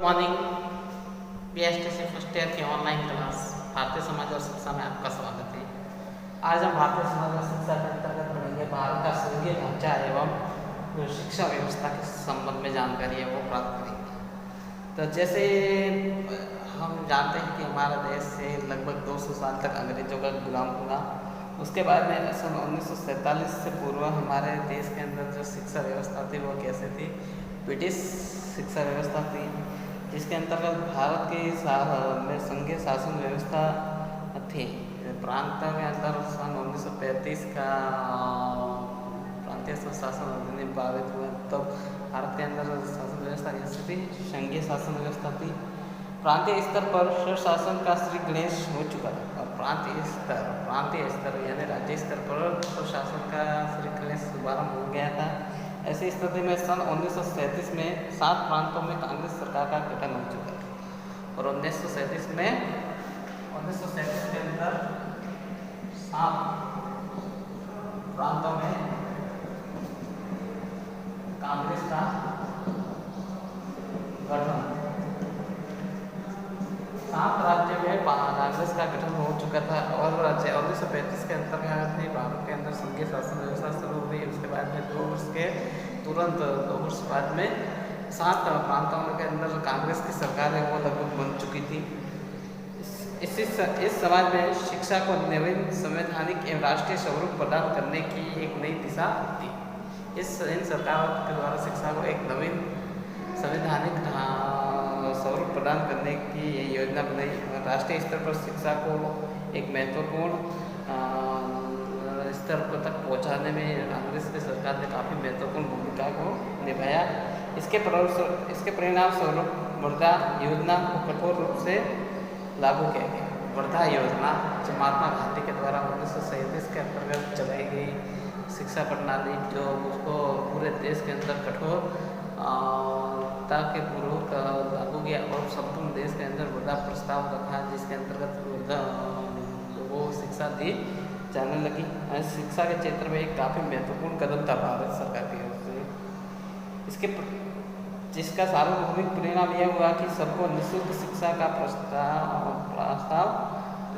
Morning. BSTC first year की online class Bharatiya Samaj और शिक्षा में आपका स्वागत है। आज हम भारतीय समाज और शिक्षा के अंतर्गत पढ़ेंगे भारत का संघीय ढांचा एवं जो शिक्षा व्यवस्था के संबंध में जानकारी है वो प्राप्त करेंगे। तो जैसे हम जानते हैं कि हमारा देश से लगभग 200 साल तक अंग्रेजों का गुलाम हुआ। उसके बाद में सन 1947 से पूर्व हमारे देश के अंदर जो शिक्षा व्यवस्था थी वो कैसे थी, ब्रिटिश शिक्षा व्यवस्था थी, जिसके अंतर्गत भारत के में संघीय शासन व्यवस्था थी। प्रांत के अंदर सन 1935 का प्रांतीय शासन अधिनियम पारित हुआ, तब भारत के अंदर शासन व्यवस्था कैसी थी, संघीय शासन व्यवस्था थी। प्रांतीय स्तर पर स्वशासन का श्री गणेश हो चुका था और प्रांतीय स्तर यानी राज्य स्तर पर स्वशासन का श्री गणेश शुभारंभ हो गया था। ऐसी स्थिति में सन 1937 में 7 प्रांतों में कांग्रेस सरकार का गठन हो चुका था और 1937 के अंदर 7 प्रांतों में कांग्रेस का गठन, 7 राज्यों में कांग्रेस का गठन हो चुका था और 1935 के अंतर्गत ही भारत के अंदर संघीय शासन व्यवस्था शुरू हुई। उसके बाद में 2 वर्ष बाद में 7 प्रांतों के अंदर कांग्रेस की सरकार है वो लगभग बन चुकी थी। इस समाज में शिक्षा को नवीन संवैधानिक एवं राष्ट्रीय स्वरूप प्रदान करने की एक नई दिशा थी। इन सरकारों के द्वारा शिक्षा को एक नवीन संवैधानिक स्वरूप प्रदान करने की ये योजना बनाई। राष्ट्रीय स्तर पर शिक्षा को एक महत्वपूर्ण स्तर तक पहुंचाने में कांग्रेस की सरकार ने काफ़ी महत्वपूर्ण भूमिका को निभाया। इसके परिणाम स्वरूप वर्धा योजना को कठोर रूप से लागू किया गया। वर्धा योजना जो महात्मा गांधी के द्वारा 1937 के अंतर्गत चलाई गई शिक्षा प्रणाली, जो उसको पूरे देश के अंदर कठोर के पूर्वक लागू किया और संपूर्ण देश के अंदर वर्धा प्रस्ताव रखा, जिसके अंतर्गत वो शिक्षा दी जाने लगी। शिक्षा के क्षेत्र में एक काफ़ी महत्वपूर्ण कदम था भारत सरकार की ओर से। जिसका सार्वभौमिक परिणाम यह हुआ कि सबको निःशुल्क शिक्षा का प्रस्ताव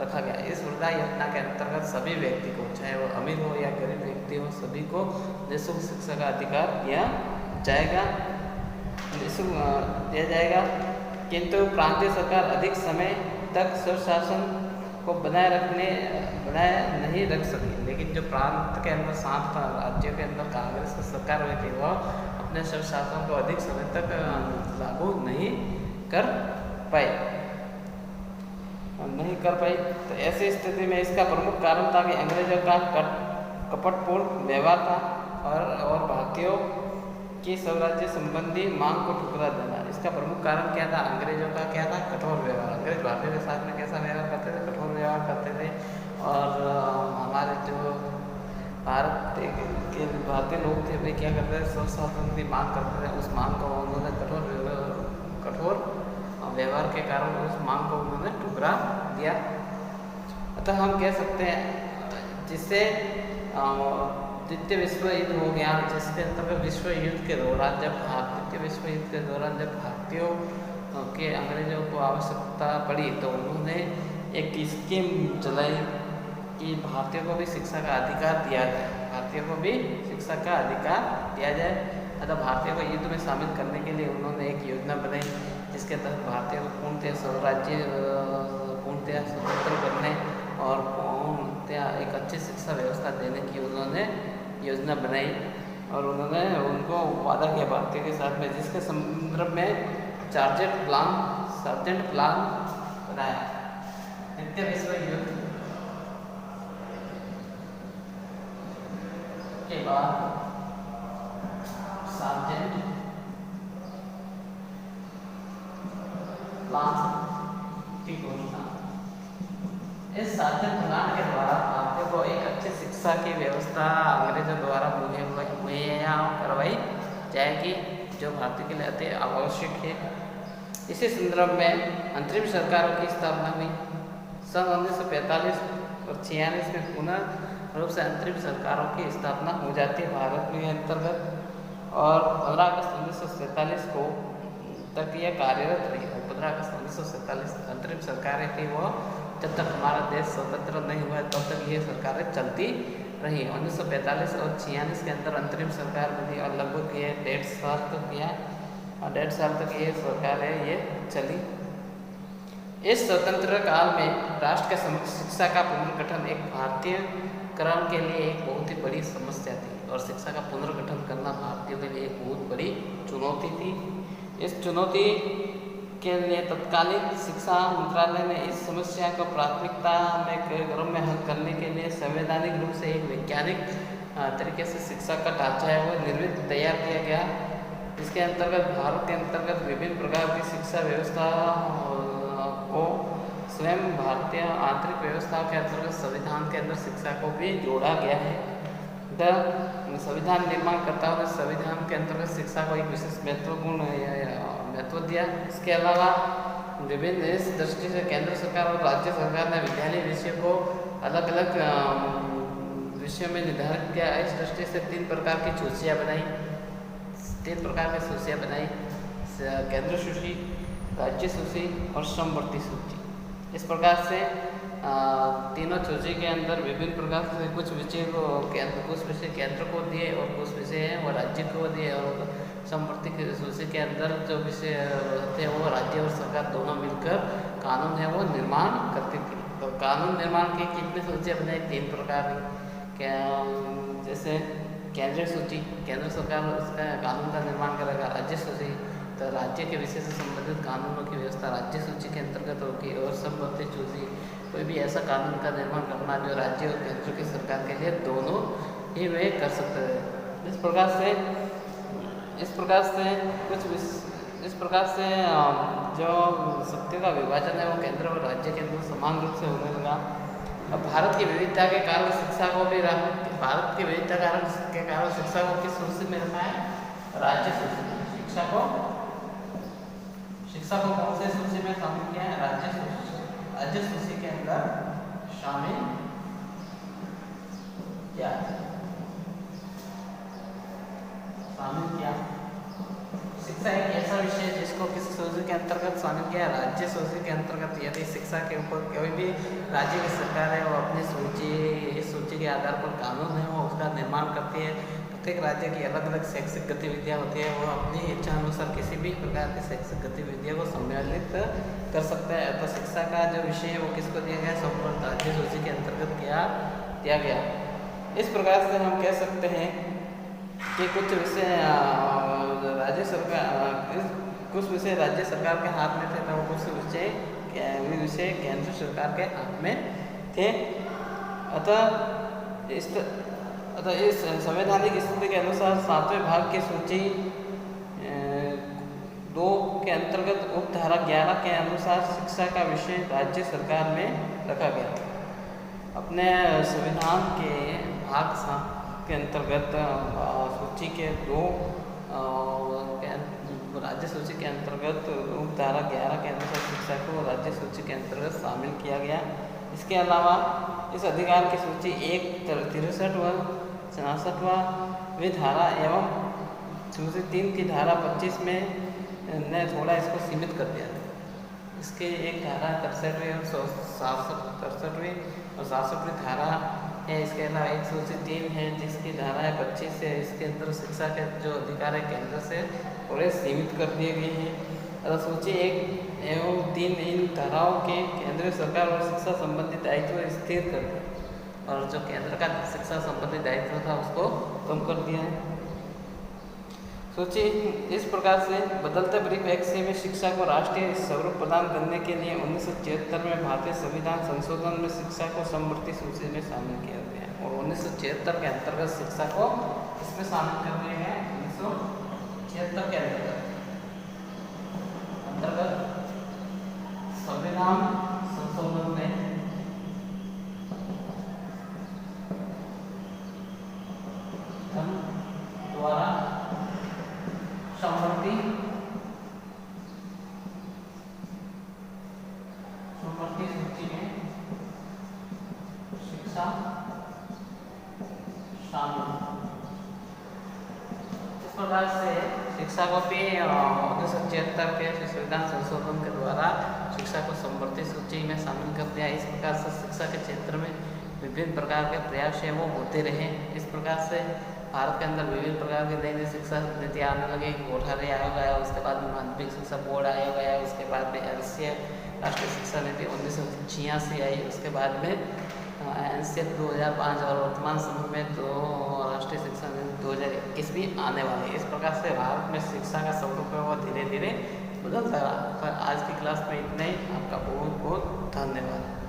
रखा गया। इस वर्धा योजना के अंतर्गत सभी व्यक्ति को, चाहे वो अमीर हो या गरीब व्यक्ति हो, सभी को निःशुल्क शिक्षा का अधिकार दिया जाएगा। किंतु प्रांतीय सरकार अधिक समय तक स्वशासन को बनाए नहीं रख सकी। लेकिन जो प्रांत के अंदर 7 राज्यों के अंदर कांग्रेस की सरकार हुई थी, वह अपने स्वशासन को अधिक समय तक लागू नहीं कर पाई। तो ऐसी स्थिति में इसका प्रमुख कारण था कि अंग्रेजों का कपटपूर्ण व्यवहार था और भारतीयों की स्वराज्य संबंधी मांग को ठुकरा देना। इसका प्रमुख कारण क्या था? अंग्रेजों का क्या था? कठोर व्यवहार। अंग्रेज भारतीयों के साथ में कैसा व्यवहार करते थे? कठोर व्यवहार करते थे। और हमारे जो भारतीय लोग थे वे क्या करते थे? स्वशासन की मांग करते थे। उस मांग को उन्होंने कठोर व्यवहार के कारण उस मांग को उन्होंने ठुकरा दिया। अतः हम कह सकते हैं जिससे द्वितीय विश्व युद्ध हो गया, जिसके अंतर्गत विश्व युद्ध के दौरान द्वितीय विश्व युद्ध के दौरान जब भारतीयों के अंग्रेजों को आवश्यकता पड़ी तो उन्होंने एक स्कीम चलाई कि भारतीयों को भी शिक्षा का अधिकार दिया जाए। अतः भारतीयों को युद्ध में शामिल करने के लिए उन्होंने एक योजना बनाई, जिसके तहत भारतीयों को पूर्णतः स्वतंत्र करने और एक अच्छी शिक्षा व्यवस्था देने की उन्होंने योजना बनाई और उन्होंने उनको वादा किया भारतीयों के साथ में, जिसके संदर्भ में सार्जेंट प्लान बनाया। द्वितीय विश्व युद्ध के बाद सार्जेंट प्लान की घोषणा। इस सार्जेंट प्लान के द्वारा भारतीयों को एक अच्छी शिक्षा की व्यवस्था अंग्रेजों द्वारा मुहैया करवाई जाएगी, जो भारतीय के लिए अति आवश्यक है। इसी संदर्भ में अंतरिम सरकारों की स्थापना हुई। सन 1945 और 1946 में पुनः रूप से अंतरिम सरकारों की स्थापना हो जाती है भारत के अंतर्गत। और 15 अगस्त 1947 को तक यह कार्यरत रही और 15 अगस्त 1947 अंतरिम सरकारें थी वो जब तक हमारा देश स्वतंत्र नहीं हुआ तब तक ये सरकारें चलती रही। 1945 और 1946 के अंदर अंतरिम सरकार बनी और लगभग ये 1.5 साल तक किया और 1.5 साल तक ये सरकारें ये चली। इस स्वतंत्र काल में राष्ट्र के समक्ष शिक्षा का पुनर्गठन एक भारतीयकरण के लिए एक बहुत ही बड़ी समस्या थी और शिक्षा का पुनर्गठन करना भारतीयों के लिए एक बहुत बड़ी चुनौती थी। इस चुनौती के लिए तत्कालीन शिक्षा मंत्रालय ने इस समस्या को प्राथमिकता में क्रम में हल करने के लिए संवैधानिक रूप से एक वैज्ञानिक तरीके से शिक्षा का ढांचा है वो निर्मित तैयार किया गया। इसके अंतर्गत भारत के अंतर्गत विभिन्न प्रकार की शिक्षा व्यवस्था को स्वयं भारतीय आंतरिक व्यवस्थाओं के अंतर्गत संविधान के अंदर शिक्षा को भी जोड़ा गया है। संविधान निर्माणकर्ताओं ने संविधान के अंतर्गत शिक्षा को एक विशेष महत्व दिया। इसके अलावा विभिन्न इस दृष्टि से केंद्र सरकार और राज्य सरकार ने विद्यालय विषय को अलग अलग विषयों में निर्धारित किया। इस दृष्टि से 3 प्रकार की सूचियाँ बनाई, 3 प्रकार की सूचियाँ बनाई, केंद्र सूची, राज्य सूची और समवर्ती सूची। इस प्रकार से तीनों सूची के अंदर विभिन्न प्रकार से कुछ विषय केंद्र को दिए और कुछ विषय हैं वो राज्य को दिए और समवर्ती सूची के अंदर जो विषय थे वो राज्य और सरकार दोनों मिलकर कानून है वो निर्माण करती थी। तो कानून निर्माण की कितनी सूचियाँ बनाई? 3 प्रकार की। जैसे केंद्रीय सूची, केंद्र सरकार उसका कानून का निर्माण करेगा। राज्य सूची, तो राज्य के विषय से संबंधित कानूनों की व्यवस्था राज्य सूची के अंतर्गत होगी। और समवर्ती सूची, कोई भी ऐसा कानून का निर्माण करना जो राज्य और केंद्र की सरकार के लिए दोनों ही वे कर सकते हैं। इस प्रकार से जो सत्य का विभाजन है वो केंद्र और राज्य के अंदर समान रूप से होने लगा। अब भारत की विविधता के कारण शिक्षा को भी शिक्षा को किस सूची में रखा है? राज्य सूची। शिक्षा को कौन से सूची में शामिल किया है? राज्य सूची के अंदर शामिल किया। शिक्षा एक ऐसा विषय है जिसको किस सूची के अंतर्गत शामिल किया? राज्य सूची के अंतर्गत। यदि शिक्षा के ऊपर कोई भी राज्य की सरकार है वो अपनी इस सूची के आधार पर कानून है वो उसका निर्माण करती है। प्रत्येक राज्य की अलग अलग शैक्षिक गतिविधियाँ होती है, वो अपनी इच्छा अनुसार किसी भी प्रकार की शैक्षिक गतिविधियों को सम्मिलित कर सकता है। तो शिक्षा का जो विषय है वो किसको दिया गया? संपूर्ण राज्य सूची के अंतर्गत दिया गया। इस प्रकार से हम कह सकते हैं कि कुछ विषय राज्य सरकार के हाथ में थे, तो कुछ विषय केंद्र सरकार के हाथ में थे। अतः इस संवैधानिक स्थिति के अनुसार 7वें भाग की सूची 2 के अंतर्गत उपधारा 11 के अनुसार शिक्षा का विषय राज्य सरकार में रखा गया। अपने संविधान के भाग 7 के अंतर्गत सूची के 2 राज्य सूची के अंतर्गत उपधारा 11 के अनुसार शिक्षा को राज्य सूची के अंतर्गत शामिल किया गया। इसके अलावा इस अधिकार की सूची 63वां 66वां धारा एवं सूची 3 की धारा 25 में ने थोड़ा इसको सीमित कर दिया। इसके एक धारा 63वीं और 63वीं और 67वीं धारा है। इसके अलावा एक सूची 3 है जिसकी धारा है 25 है। इसके अंदर शिक्षा के जो अधिकार है केंद्र से थोड़े सीमित कर दिए गए हैं। अतः सूची 1 एवं 3 इन धाराओं के केंद्रीय सरकार और शिक्षा संबंधी दायित्व स्थिर कर दिया और जो केंद्र का शिक्षा संबंधी दायित्व था उसको कम कर दिया है। सूची इस प्रकार से बदलते परिप्रेक्ष्य में शिक्षा को राष्ट्रीय स्वरूप प्रदान करने के लिए 1976 में भारतीय संविधान संशोधन में शिक्षा को समवर्ती सूची में शामिल किया गया और 1976 के अंतर्गत शिक्षा को इसमें शामिल कर दिया गया। 1976 के अंतर्गत संविधान संशोधन में द्वारा समवर्ती सूची में शिक्षा शामिल। इस प्रकार से शिक्षा को भी 1976 1976 के संविधान संशोधन के द्वारा शिक्षा को समवर्ती सूची में शामिल कर दिया। इस प्रकार से शिक्षा के क्षेत्र में विभिन्न प्रकार के प्रयास है वो होते रहे। इस प्रकार से भारत के अंदर विभिन्न प्रकार की नई नई शिक्षा नीति आने लगी। कोठारी आयोग आया, उसके बाद में माध्यमिक शिक्षा बोर्ड आयोग आया, उसके बाद में राष्ट्रीय शिक्षा नीति 1986 आई, उसके बाद में NCF 2005 और वर्तमान समय में तो राष्ट्रीय शिक्षा नीति 2021 भी आने वाली है। इस प्रकार से भारत में शिक्षा का स्वरूप है वो धीरे धीरे बदलता रहा। पर आज की क्लास में इतना ही। आपका बहुत बहुत धन्यवाद।